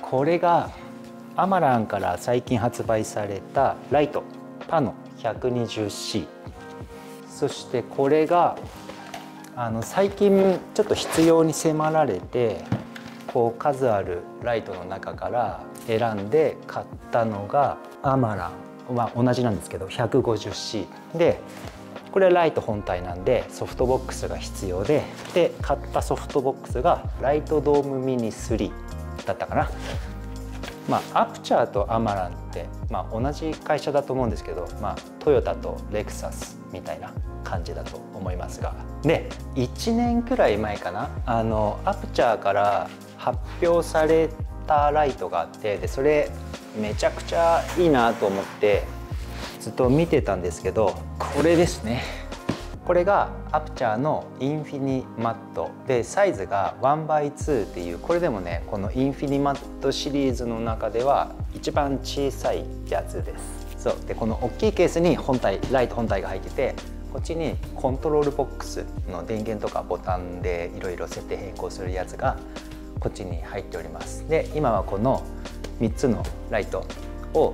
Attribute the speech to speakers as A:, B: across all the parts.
A: これがアマランから最近発売されたライトパノ 120C。 そしてこれが最近ちょっと必要に迫られてこう数あるライトの中から選んで買ったのがアマランは同じなんですけど 150C で、これライト本体なんでソフトボックスが必要で、買ったソフトボックスがライトドームミニ3だったかな。アプチャーとアマランって、同じ会社だと思うんですけど、トヨタとレクサスみたいな感じだと思いますが、で1年くらい前かな、アプチャーから発表されたライトがあって、でそれめちゃくちゃいいなと思ってずっと見てたんですけど、これですね。これがアプチャーのインフィニマットで、サイズが 1x2 っていう、これでもねこのインフィニマットシリーズの中では一番小さいやつです。そうで、この大きいケースにライト本体が入ってて、こっちにコントロールボックスの電源とかボタンでいろいろ設定変更するやつがこっちに入っております。で今はこの3つのライトを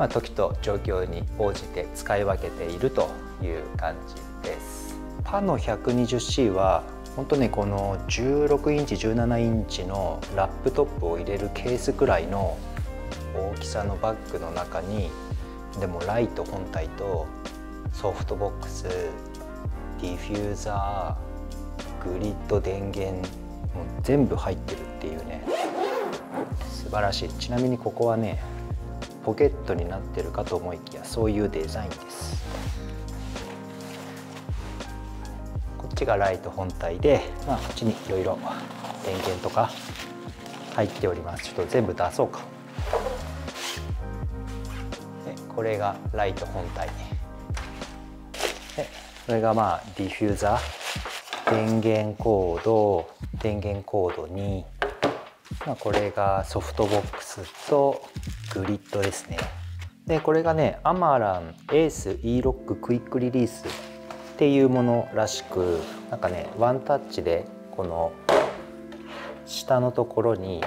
A: 時と状況に応じて使い分けているという感じです。パノ 120C は本当ね、この16インチ17インチのラップトップを入れるケースくらいの大きさのバッグの中に、でもライト本体とソフトボックス、ディフューザー、グリッド、電源もう全部入ってるっていうね、素晴らしい。ちなみにここはねポケットになってるかと思いきや、そういうデザインです。こっちがライト本体で、こっちにいろいろ電源とか入っております。ちょっと全部出そうか。でこれがライト本体で、これがディフューザー、電源コード2、これがソフトボックスとグリッドですね。でこれがねアマランエース E ロッククイックリリースっていうものらしく、なんかねワンタッチでこの下のところに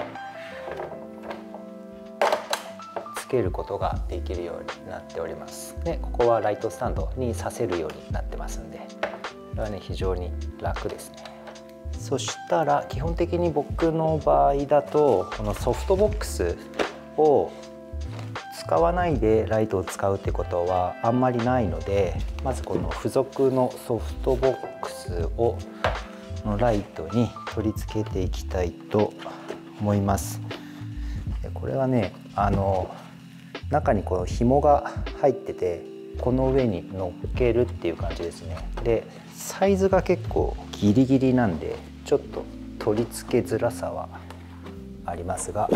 A: つけることができるようになっております。でここはライトスタンドにさせるようになってますんで、これはね非常に楽ですね。そしたら基本的に僕の場合だとこのソフトボックスを使わないでライトを使うってことはあんまりないので、まずこの付属のソフトボックスをのライトに取り付けていきたいと思います。でこれはね中にこの紐が入ってて、この上に乗っけるっていう感じですね。でサイズが結構ギリギリなんでちょっと取り付けづらさはありますが、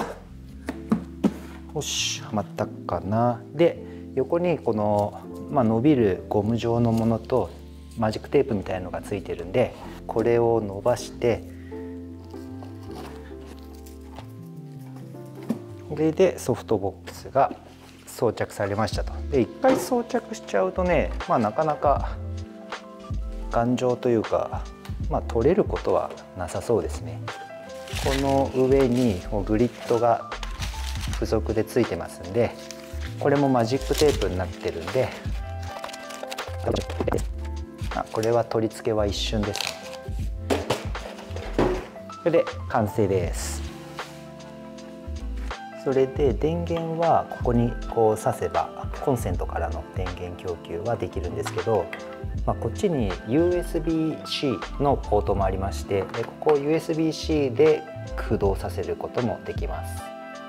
A: よしはまったかな。で横にこの、伸びるゴム状のものとマジックテープみたいなのがついてるんで、これを伸ばしてこれでソフトボックスが装着されましたと。で一回装着しちゃうとね、なかなか頑丈というか、取れることはなさそうですね。この上にグリッドが付属でついてますんで、これもマジックテープになってるんで、これは取り付けは一瞬です。それで完成です。それで電源はここにこう挿せばコンセントからの電源供給はできるんですけど、こっちに USB-C のポートもありまして、でここを USB-C で駆動させることもできます。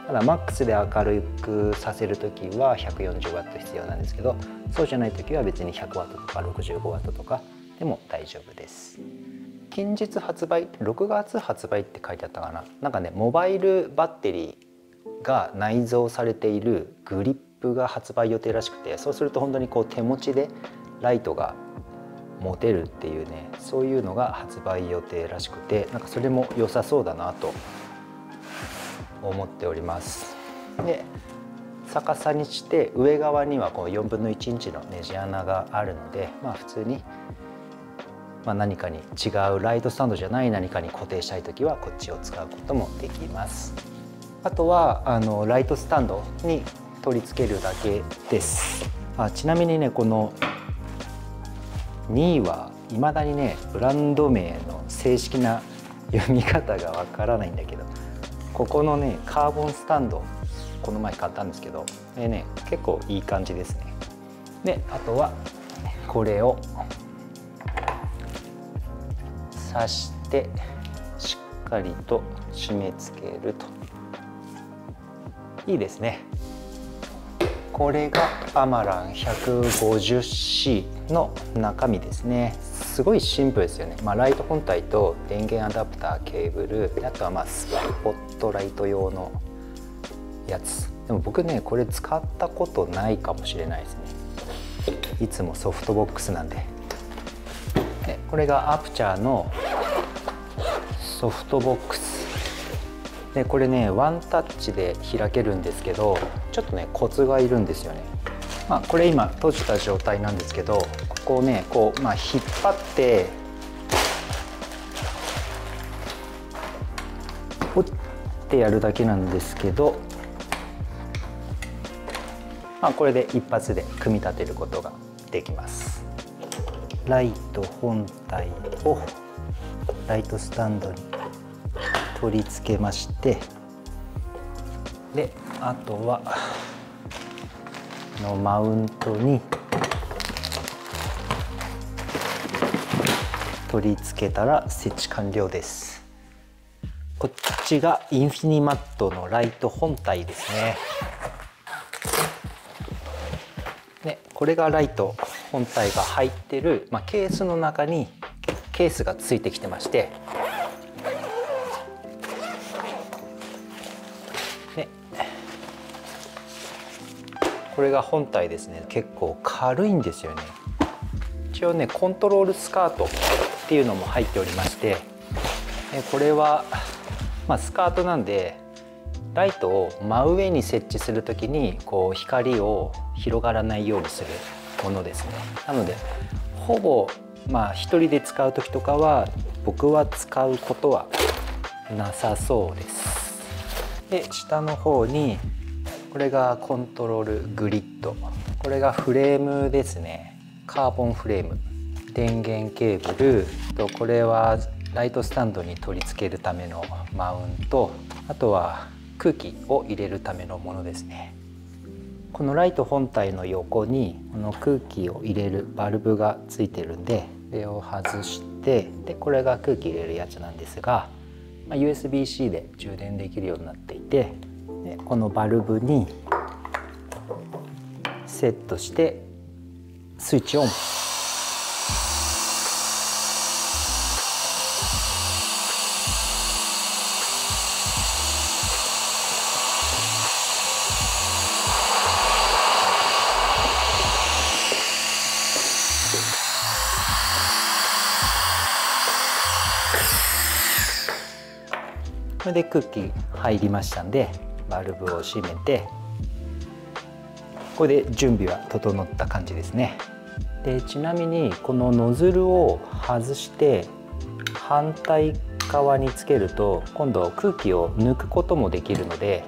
A: ただマックスで明るくさせる時は 140W 必要なんですけど、そうじゃない時は別に 100W とか 65W とかでも大丈夫です。近日発売、6月発売って書いてあったかな。なんかねモバイルバッテリーが内蔵されているグリップが発売予定らしくて、そうすると本当にこう手持ちでライトが持てるっていうね、そういうのが発売予定らしくて、なんかそれも良さそうだなと思っております。で逆さにして上側にはこう4分の1インチのネジ穴があるので、普通に、何かに違うライトスタンドじゃない何かに固定したい時はこっちを使うこともできます。あとはライトスタンドに取り付けるだけです。ちなみにね、この2位はいまだにねブランド名の正式な読み方がわからないんだけど、ここのねカーボンスタンドこの前買ったんですけど、ね結構いい感じですね。であとはこれを刺してしっかりと締め付けるといいですね。これがアマラン 150C の中身ですね。すごいシンプルですよね。ライト本体と電源アダプター、ケーブル、あとはスポットライト用のやつ。でも僕ねこれ使ったことないかもしれないですね。いつもソフトボックスなんで。これがアプチャーのソフトボックスで、これねワンタッチで開けるんですけど、ちょっとねコツがいるんですよね。これ今閉じた状態なんですけど、ここをね引っ張ってポッてやるだけなんですけど、これで一発で組み立てることができます。ライト本体をライトスタンドに取り付けまして、であとはのマウントに取り付けたら設置完了です。こっちがインフィニマットのライト本体ですね。でこれがライト本体が入ってる、ケースの中にケースがついてきてまして、でこれが本体ですね。結構軽いんですよね。一応ねコントロールスカートっていうのも入っておりまして、これは、スカートなんでライトを真上に設置するときにこう光を広がらないようにするものですね。なのでほぼ一人で使う時とかは僕は使うことはなさそうです。で下の方にこれがコントロールグリッド、これがフレームですね。カーボンフレーム、電源ケーブルと、これはライトスタンドに取り付けるためのマウント、あとは空気を入れるためのものですね。このライト本体の横にこの空気を入れるバルブがついてるんで、これを外して、でこれが空気入れるやつなんですが、USB-C で充電できるようになっていて、でこのバルブにセットしてスイッチオン。これで空気入りましたんで、バルブを閉めて、これで準備は整った感じですね。でちなみにこのノズルを外して反対側につけると、今度空気を抜くこともできるので、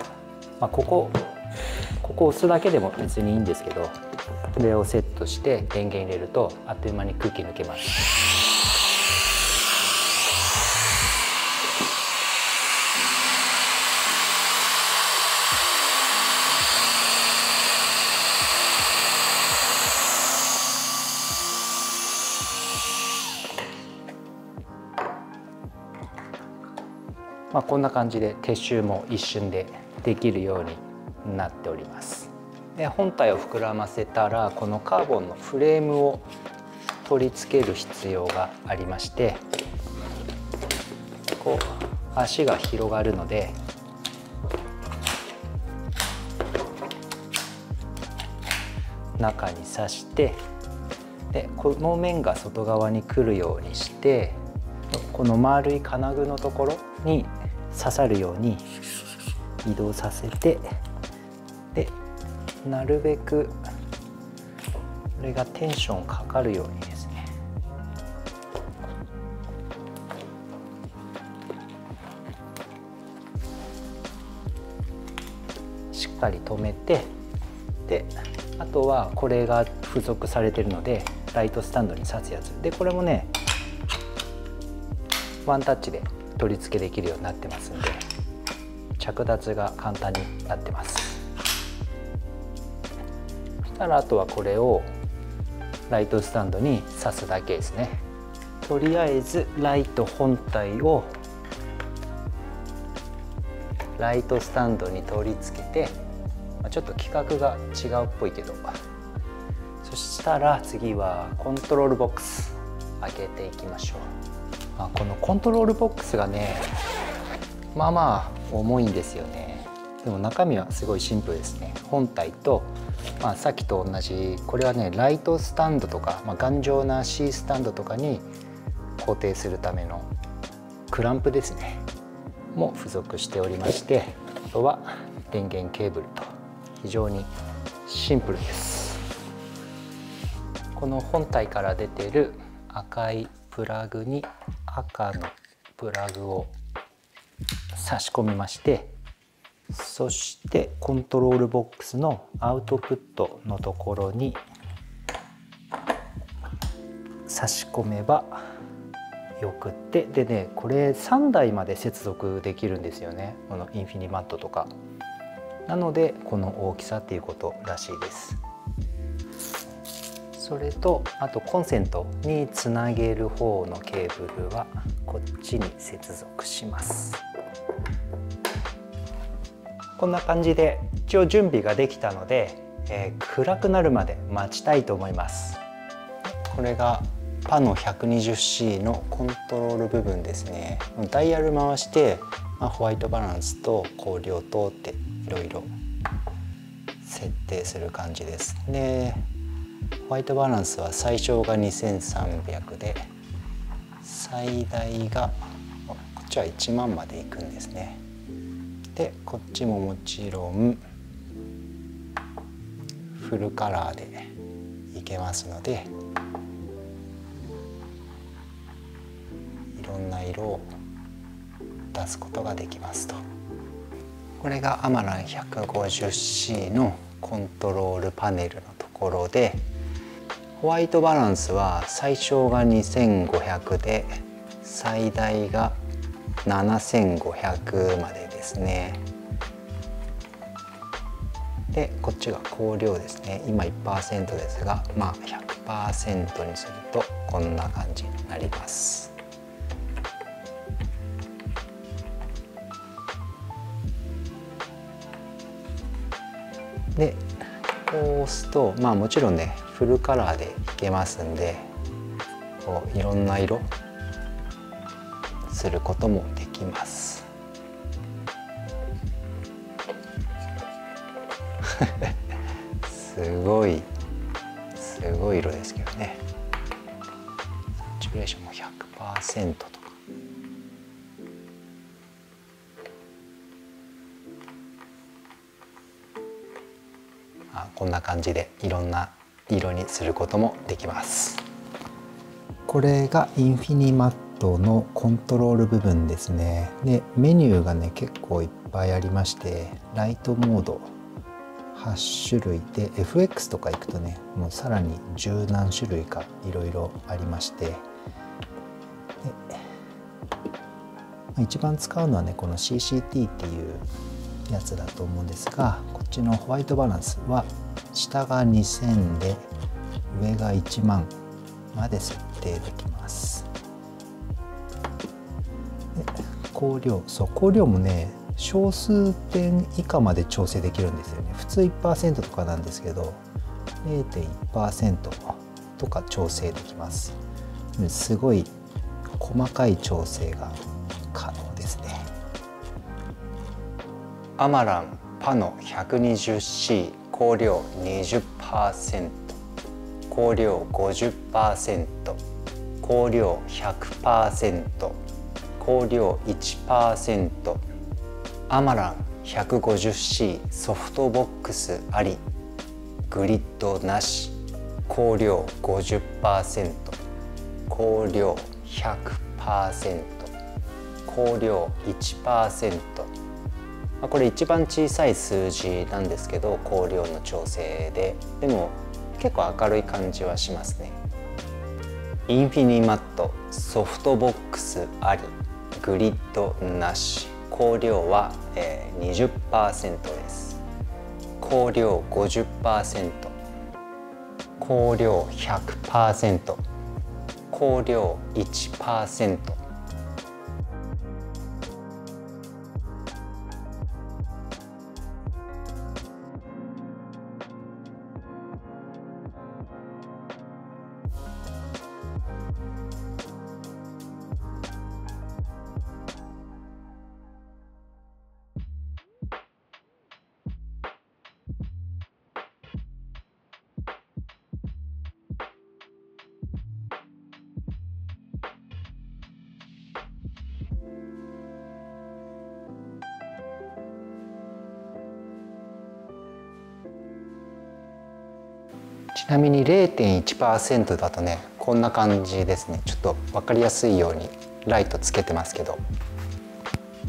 A: ここ押すだけでも別にいいんですけど、これをセットして電源入れるとあっという間に空気抜けます。こんな感じで撤収も一瞬でできるようになっております。で本体を膨らませたら、このカーボンのフレームを取り付ける必要がありまして、こう足が広がるので中に刺して、でこの面が外側に来るようにして、この丸い金具のところに刺さるように移動させて、でなるべくこれがテンションかかるようにですね、しっかり留めて、であとはこれが付属されてるのでライトスタンドに挿すやつで、これもねワンタッチで取り付けできるようになってますんで、着脱が簡単になってます。そしたらあとはこれをライトスタンドに挿すだけですね。とりあえずライト本体をライトスタンドに取り付けて、ちょっと規格が違うっぽいけど、そしたら次はコントロールボックス開けていきましょう。このコントロールボックスがね、まあまあ重いんですよね。でも中身はすごいシンプルですね。本体と、さっきと同じ、これはねライトスタンドとか、頑丈な C スタンドとかに固定するためのクランプですねも付属しておりまして、あとは電源ケーブルと非常にシンプルです。この本体から出ている赤いプラグに赤のプラグを差し込みまして、そしてコントロールボックスのアウトプットのところに差し込めばよくって、でねこれ3台まで接続できるんですよね、このインフィニマットとか。なのでこの大きさっていうことらしいです。それとあとコンセントにつなげる方のケーブルはこっちに接続します。こんな感じで一応準備ができたので、暗くなるまで待ちたいと思います。これがパノ 120C のコントロール部分ですね。ダイヤル回して、ホワイトバランスと光量とっていろいろ設定する感じです。でホワイトバランスは最小が2300で最大がこっちは1万までいくんですね。でこっちももちろんフルカラーでいけますので、いろんな色を出すことができますと。これがアマラン 150C のコントロールパネルのところで、ホワイトバランスは最小が2500で最大が7500までですね。でこっちが光量ですね。今 1% ですが、100% にするとこんな感じになります。でこう押すと、もちろんねフルカラーでいけますんで、こういろんな色することもできます。すごい色ですけどね。サチュレーションも 100% とか。こんな感じでいろんな色にすることもできます。これがインフィニマットのコントロール部分ですね。でメニューがね結構いっぱいありまして、ライトモード8種類で FX とか行くとねもうさらに十何種類かいろいろありまして、で一番使うのはねこの CCT っていうやつだと思うんですが、こっちのホワイトバランスは下が2000で上が1万まで設定できます。で光量もね小数点以下まで調整できるんですよね。普通 1% とかなんですけど 0.1% とか調整できます。すごい細かい調整が可能ですね。アマランパノ 120C 光量 20%、 光量 50%、 光量 100%、 光量 1%、 アマラン 150C ソフトボックスあり、グリッドなし、光量 50%、 光量 100%、 光量 1%、これ一番小さい数字なんですけど、光量の調整でも結構明るい感じはしますね。インフィニマット、ソフトボックスあり、グリッドなし、光量は 20% です。光量 50%、光量 100%、光量 1%。ちなみに 0.1% だとね、こんな感じですね。ちょっと分かりやすいようにライトつけてますけど、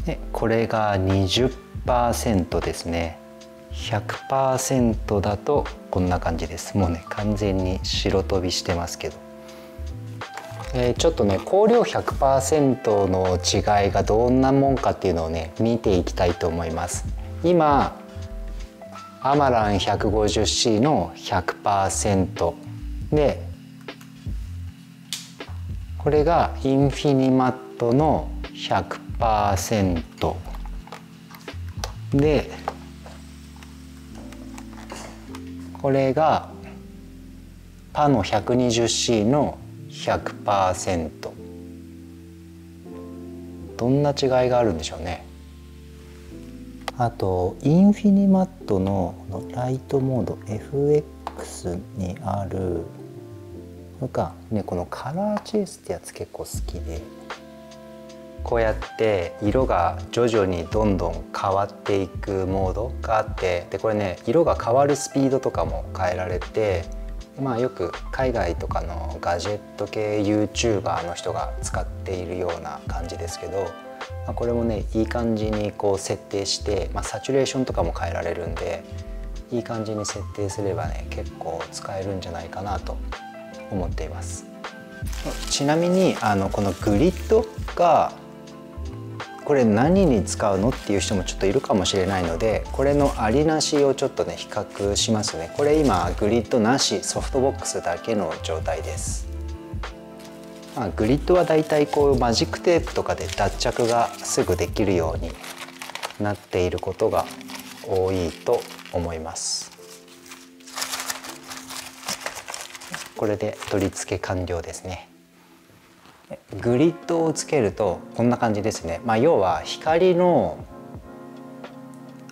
A: でこれが 20% ですね。100% だとこんな感じです。もうね完全に白飛びしてますけど、ちょっとね光量 100% の違いがどんなもんかっていうのをね見ていきたいと思います。今アマラン 150C の 100% で、これがインフィニマットの 100% で、これがパノ 120C の 100%。どんな違いがあるんでしょうね。あとインフィニマットのライトモード FX にあるこれか、ね、このカラーチェイスってやつ結構好きで、こうやって色が徐々にどんどん変わっていくモードがあって、でこれね色が変わるスピードとかも変えられて、まあよく海外とかのガジェット系 YouTuber の人が使っているような感じですけど、これもねいい感じにこう設定して、サチュレーションとかも変えられるんで、いい感じに設定すればね結構使えるんじゃないかなと思っています。ちなみにこのグリッドがこれ何に使うのっていう人もちょっといるかもしれないので、これのありなしをちょっとね比較しますね。これ今グリッドなし、ソフトボックスだけの状態です。グリッドはだいたいこうマジックテープとかで脱着がすぐできるようになっていることが多いと思います。これで取り付け完了ですね。グリッドをつけるとこんな感じですね。要は光の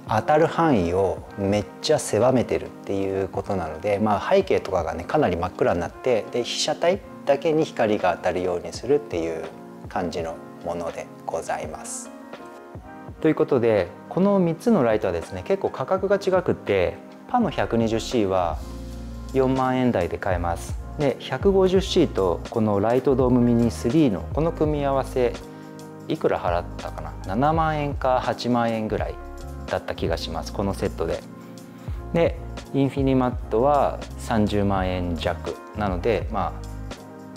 A: 当たる範囲をめっちゃ狭めてるっていうことなので、背景とかがねかなり真っ暗になって、で被写体だけに光が当たるようにするっていう感じのものでございます。ということでこの3つのライトはですね結構価格が違くって、パノ 120C は4万円台で買えます。で 150C とこのライトドームミニ3のこの組み合わせいくら払ったかな、7万円か8万円ぐらいだった気がします、このセットで。でインフィニマットは30万円弱なので、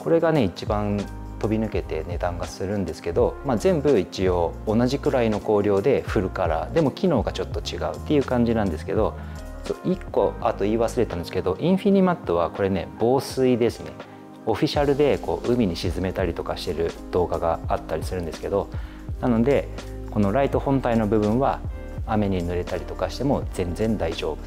A: これがね一番飛び抜けて値段がするんですけど、全部一応同じくらいの光量でフルカラーでも機能がちょっと違うっていう感じなんですけど、1個あと言い忘れたんですけど、インフィニマットはこれね防水ですね。オフィシャルでこう海に沈めたりとかしてる動画があったりするんですけど、なのでこのライト本体の部分は雨に濡れたりとかしても全然大丈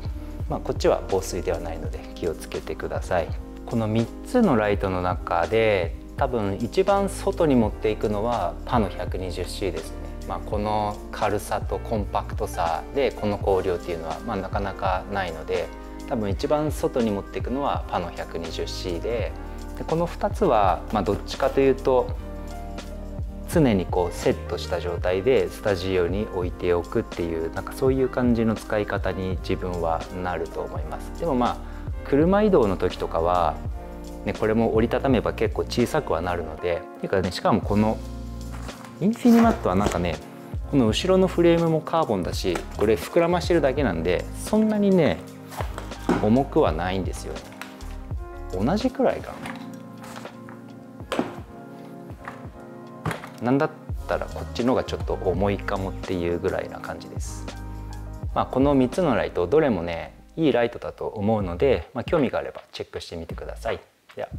A: 夫。こっちは防水ではないので気をつけてください。この3つのライトの中で多分一番外に持っていくのはパノ 120C ですね。この軽さとコンパクトさでこの光量っていうのはなかなかないので、多分一番外に持っていくのはパノ 120C で、この2つはどっちかというと常にこうセットした状態でスタジオに置いておくっていう、そういう感じの使い方に自分はなると思います。でも車移動の時とかは、これも折りたためば結構小さくはなるので、っていうかね、しかもこのインフィニマットはこの後ろのフレームもカーボンだし、これ膨らましてるだけなんでそんなにね重くはないんですよ。同じくらいかな。なんだったらこっちのがちょっと重いかもっていうぐらいな感じです。まあ、この3つのライトどれもねいいライトだと思うので、興味があればチェックしてみてください。では。